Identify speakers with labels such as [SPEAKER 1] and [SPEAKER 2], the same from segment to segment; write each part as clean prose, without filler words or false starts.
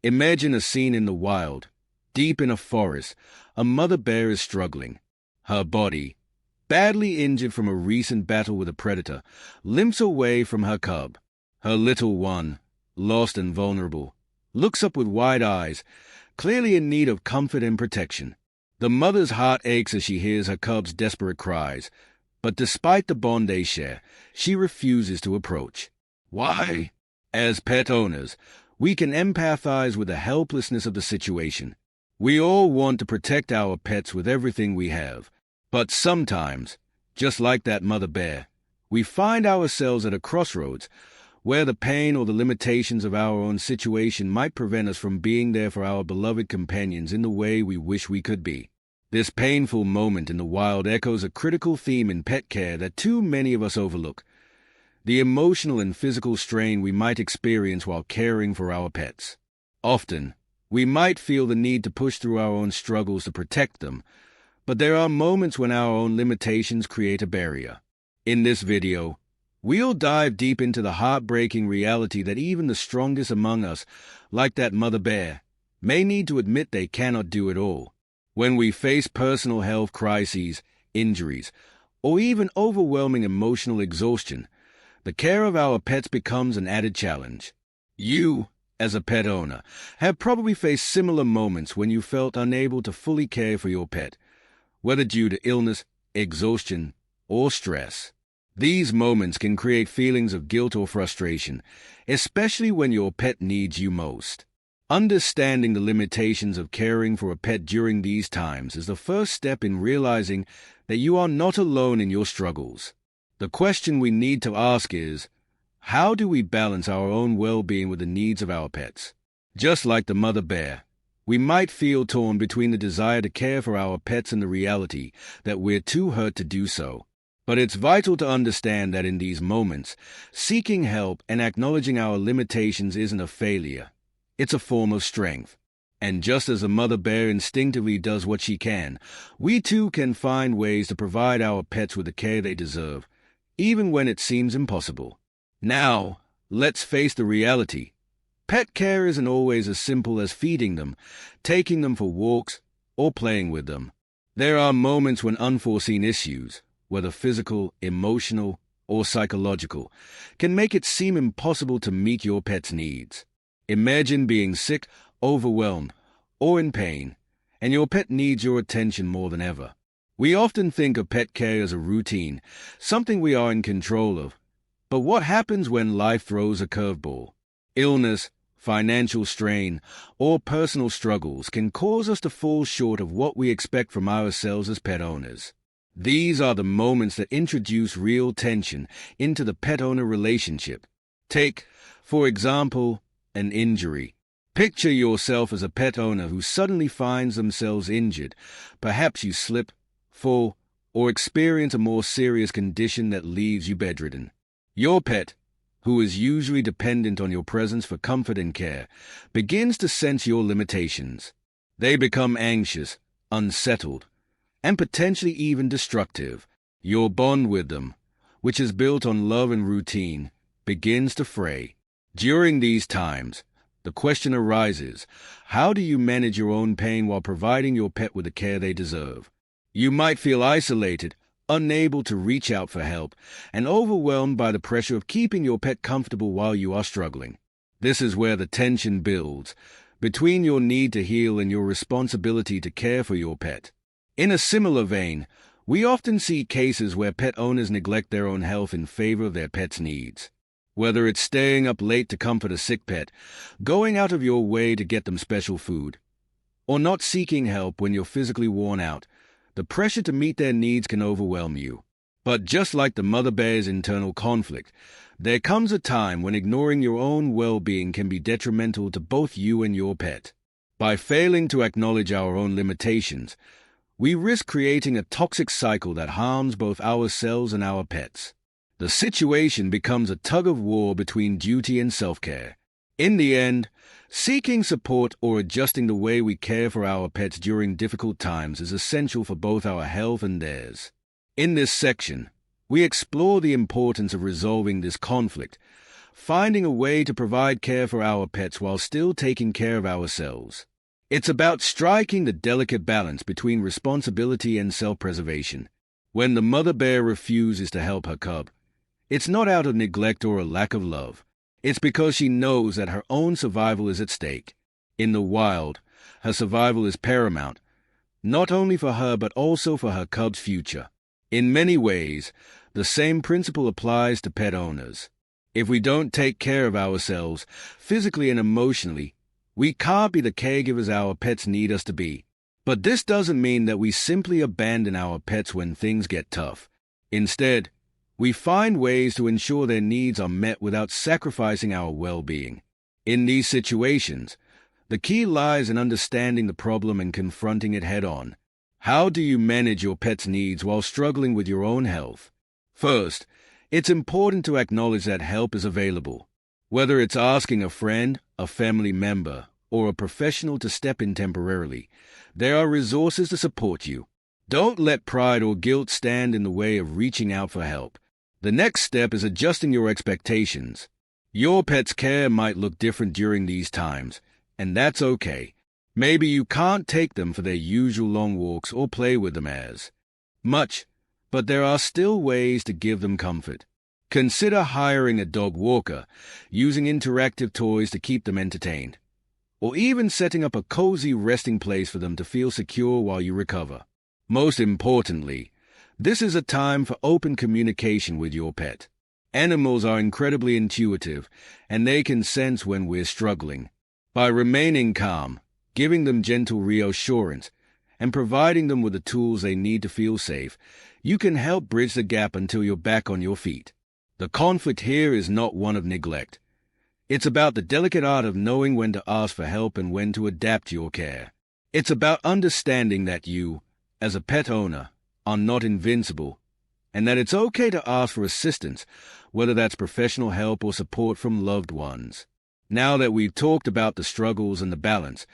[SPEAKER 1] Imagine a scene in the wild. Deep in a forest, a mother bear is struggling. Her body, badly injured from a recent battle with a predator, limps away from her cub. Her little one, lost and vulnerable, looks up with wide eyes, clearly in need of comfort and protection. The mother's heart aches as she hears her cub's desperate cries, but despite the bond they share, she refuses to approach. Why? As pet owners, we can empathize with the helplessness of the situation. We all want to protect our pets with everything we have, but sometimes, just like that mother bear, we find ourselves at a crossroads where the pain or the limitations of our own situation might prevent us from being there for our beloved companions in the way we wish we could be. This painful moment in the wild echoes a critical theme in pet care that too many of us overlook: the emotional and physical strain we might experience while caring for our pets. Often, we might feel the need to push through our own struggles to protect them, but there are moments when our own limitations create a barrier. In this video, we'll dive deep into the heartbreaking reality that even the strongest among us, like that mother bear, may need to admit they cannot do it all. When we face personal health crises, injuries, or even overwhelming emotional exhaustion, the care of our pets becomes an added challenge. You, as a pet owner, have probably faced similar moments when you felt unable to fully care for your pet, whether due to illness, exhaustion, or stress. These moments can create feelings of guilt or frustration, especially when your pet needs you most. Understanding the limitations of caring for a pet during these times is the first step in realizing that you are not alone in your struggles. The question we need to ask is, how do we balance our own well-being with the needs of our pets? Just like the mother bear, we might feel torn between the desire to care for our pets and the reality that we're too hurt to do so. But it's vital to understand that in these moments, seeking help and acknowledging our limitations isn't a failure. It's a form of strength. And just as a mother bear instinctively does what she can, we too can find ways to provide our pets with the care they deserve, even when it seems impossible. Now, let's face the reality. Pet care isn't always as simple as feeding them, taking them for walks, or playing with them. There are moments when unforeseen issues, whether physical, emotional, or psychological, can make it seem impossible to meet your pet's needs. Imagine being sick, overwhelmed, or in pain, and your pet needs your attention more than ever. We often think of pet care as a routine, something we are in control of. But what happens when life throws a curveball? Illness, financial strain, or personal struggles can cause us to fall short of what we expect from ourselves as pet owners. These are the moments that introduce real tension into the pet-owner relationship. Take, for example, an injury. Picture yourself as a pet owner who suddenly finds themselves injured. Perhaps you slip, fall, or experience a more serious condition that leaves you bedridden. Your pet, who is usually dependent on your presence for comfort and care, begins to sense your limitations. They become anxious, unsettled, and potentially even destructive. Your bond with them, which is built on love and routine, begins to fray. During these times, the question arises, how do you manage your own pain while providing your pet with the care they deserve? You might feel isolated, unable to reach out for help, and overwhelmed by the pressure of keeping your pet comfortable while you are struggling. This is where the tension builds, between your need to heal and your responsibility to care for your pet. In a similar vein, we often see cases where pet owners neglect their own health in favor of their pet's needs. Whether it's staying up late to comfort a sick pet, going out of your way to get them special food, or not seeking help when you're physically worn out, the pressure to meet their needs can overwhelm you. But just like the mother bear's internal conflict, there comes a time when ignoring your own well-being can be detrimental to both you and your pet. By failing to acknowledge our own limitations, we risk creating a toxic cycle that harms both ourselves and our pets. The situation becomes a tug-of-war between duty and self-care. In the end, seeking support or adjusting the way we care for our pets during difficult times is essential for both our health and theirs. In this section, we explore the importance of resolving this conflict, finding a way to provide care for our pets while still taking care of ourselves. It's about striking the delicate balance between responsibility and self-preservation. When the mother bear refuses to help her cub, it's not out of neglect or a lack of love. It's because she knows that her own survival is at stake. In the wild, her survival is paramount, not only for her but also for her cub's future. In many ways, the same principle applies to pet owners. If we don't take care of ourselves, physically and emotionally, we can't be the caregivers our pets need us to be. But this doesn't mean that we simply abandon our pets when things get tough. Instead, we find ways to ensure their needs are met without sacrificing our well-being. In these situations, the key lies in understanding the problem and confronting it head-on. How do you manage your pet's needs while struggling with your own health? First, it's important to acknowledge that help is available. Whether it's asking a friend, a family member, or a professional to step in temporarily, there are resources to support you. Don't let pride or guilt stand in the way of reaching out for help. The next step is adjusting your expectations. Your pet's care might look different during these times, and that's okay. Maybe you can't take them for their usual long walks or play with them as much, but there are still ways to give them comfort. Consider hiring a dog walker, using interactive toys to keep them entertained, or even setting up a cozy resting place for them to feel secure while you recover. Most importantly, this is a time for open communication with your pet. Animals are incredibly intuitive, and they can sense when we're struggling. By remaining calm, giving them gentle reassurance, and providing them with the tools they need to feel safe, you can help bridge the gap until you're back on your feet. The conflict here is not one of neglect. It's about the delicate art of knowing when to ask for help and when to adapt your care. It's about understanding that you, as a pet owner, are not invincible, and that it's okay to ask for assistance, whether that's professional help or support from loved ones. Now that we've talked about the struggles and the balance,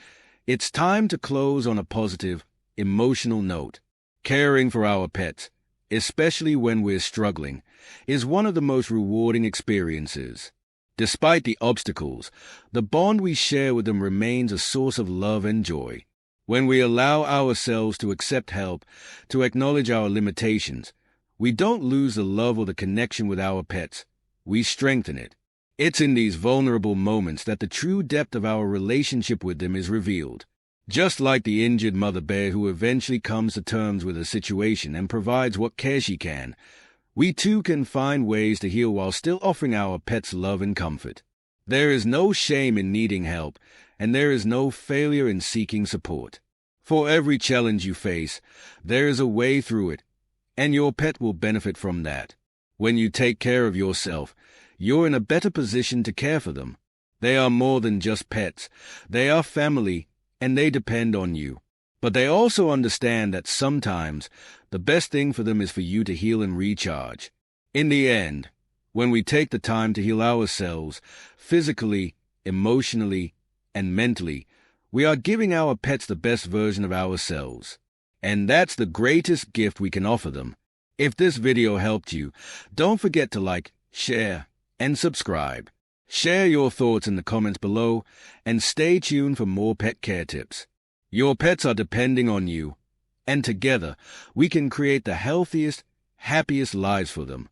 [SPEAKER 1] it's time to close on a positive, emotional note. Caring for our pets, especially when we're struggling, is one of the most rewarding experiences. Despite the obstacles, the bond we share with them remains a source of love and joy. When we allow ourselves to accept help, to acknowledge our limitations, we don't lose the love or the connection with our pets. We strengthen it. It's in these vulnerable moments that the true depth of our relationship with them is revealed. Just like the injured mother bear who eventually comes to terms with a situation and provides what care she can, we too can find ways to heal while still offering our pets love and comfort. There is no shame in needing help, and there is no failure in seeking support. For every challenge you face, there is a way through it, and your pet will benefit from that. When you take care of yourself, you're in a better position to care for them. They are more than just pets. They are family, and they depend on you. But they also understand that sometimes the best thing for them is for you to heal and recharge. In the end, when we take the time to heal ourselves, physically, emotionally, and mentally, we are giving our pets the best version of ourselves. And that's the greatest gift we can offer them. If this video helped you, don't forget to like, share, and subscribe. Share your thoughts in the comments below, and stay tuned for more pet care tips. Your pets are depending on you, and together we can create the healthiest, happiest lives for them.